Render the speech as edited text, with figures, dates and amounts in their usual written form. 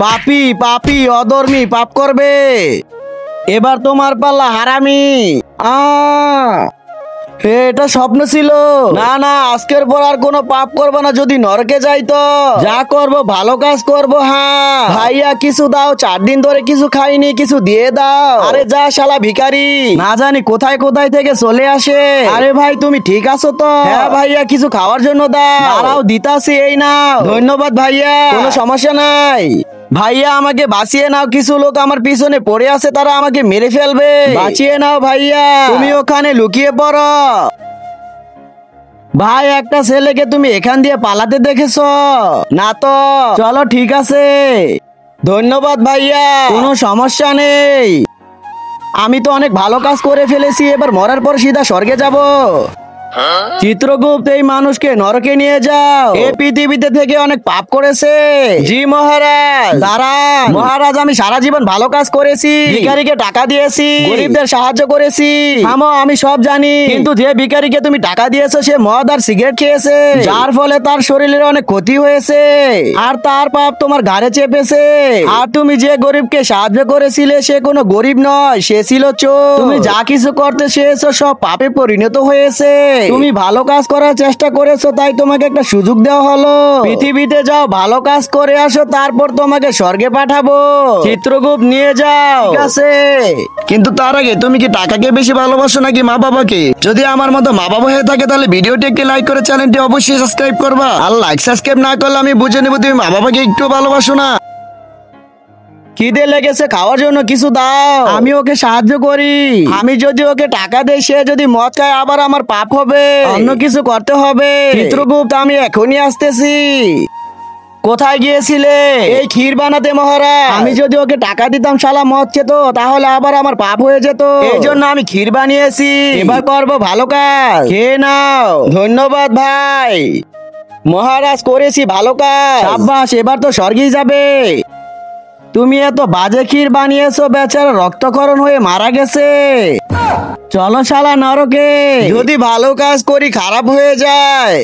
পাপী পাপী অধর্মী পাপ করবে। এবার তোমার পাল্লা হারামি। এটা স্বপ্ন ছিল। না না, আজকের পর আর কোনো পাপ করবো না। যদি নরকে যাই তো যা করব ভালো কাজ করব। হ্যাঁ ভাইয়া কিছু দাও, 4 দিন ধরে কিছু খাইনি, কিছু দিয়ে দাও। আরে যা শালা ভিখারি, না জানি কোথায় কোথায় থেকে চলে আসে। আরে ভাই তুমি ঠিক আছো তো? হ্যাঁ ভাইয়া কিছু খাওয়ার জন্য দাও। দাঁড়াও দিতাছি, এই নাও। ধন্যবাদ ভাইয়া, কোনো সমস্যা নাই। ভাইয়া আমাকে বাঁচিয়ে নাও, কিছু লোক আমার পিছনে পড়ে আছে, তারা আমাকে মেরে ফেলবে। বাঁচিয়ে নাও ভাইয়া, তুমি ওখানে লুকিয়ে পড়ো। ভাই একটা ছেলেকে তুমি এখান দিয়ে পালাতে দেখেছো? না তো। চলো ঠিক আছে, ধন্যবাদ ভাইয়া, কোনো সমস্যা নেই। আমি তো অনেক ভালো কাজ করে ফেলেছি, এবার মরার পর সিধা স্বর্গে যাব। চিত্রগুপ্ত এই মানুষকে নরকে নিয়ে যাও, এই পৃথিবীতে থেকে অনেক পাপ করেছে। জি মহারাজ। দাঁড়ান মহারাজ, আমি সারা জীবন ভালো কাজ করেছি, ভিখারিকে টাকা দিয়েছি, গরিবদের সাহায্য করেছি। থামো, আমি সব জানি, কিন্তু যে ভিখারিকে তুমি টাকা দিয়েছো সে মদ আর সিগারেট খেয়েছে, যার ফলে তার শরীরের অনেক ক্ষতি হয়েছে, আর তার পাপ তোমার ঘাড়ে চেপেছে। আর তুমি যে গরিবকে সাহায্য করেছিলে সে কোনো গরিব নয়, সে ছিল চোর। তুমি যা কিছু করতে চেয়েছো সব পাপে পরিণত হয়েছে। তুমি ভালো কাজ করার চেষ্টা করেছো, তাই তোমাকে একটা সুযোগ দেওয়া হলো। পৃথিবীতে যাও, ভালো কাজ করে আসো, তারপর তোমাকে স্বর্গে পাঠাবো। চিত্রগুপ্ত নিয়ে যাও। ঠিক আছে, কিন্তু তার আগে তুমি কি টাকাকে বেশি ভালোবাসো নাকি মা বাবাকে? যদি আমার মতো মা বাবা হয়ে থাকে তাহলে ভিডিওটি একটি লাইক করে চ্যানেলটি অবশ্যই সাবস্ক্রাইব করবা। আর লাইক সাবস্ক্রাইব না করলে আমি বুঝে নেবো তুমি মা বাবাকে একটু ভালোবাসো না। খিদে লেগেছে, খাওয়ার জন্য কিছু দাও, আমি ওকে সাহায্য করি। আমি যদি ওকে টাকা দেই, সে যদি মদ খায় আবার আমার পাপ হবে, অন্য কিছু করতে হবে। চিত্রগুপ্ত আমি এখনই আসতেছি। কোথায় গিয়েছিলে? এই ক্ষীর বানাতে মহারাজ। আমি যদি ওকে টাকা দিতাম শালা মদ খেত, তাহলে আবার আমার পাপ হয়ে যেত, এই জন্য আমি ক্ষীর বানিয়েছি। এবার করবো ভালো কাজ, খেয়ে নাও। ধন্যবাদ ভাই। মহারাজ করেছি ভালো কাজ। সাব্বাস, এবার তো স্বর্গেই যাবে। তুমি এত বাজে ক্ষীর বানিয়েছো, বেচারা রক্তক্ষরণ হয়ে মারা গেছে। চলো শালা নরকে। যদি ভালো কাজ করি খারাপ হয়ে যায়।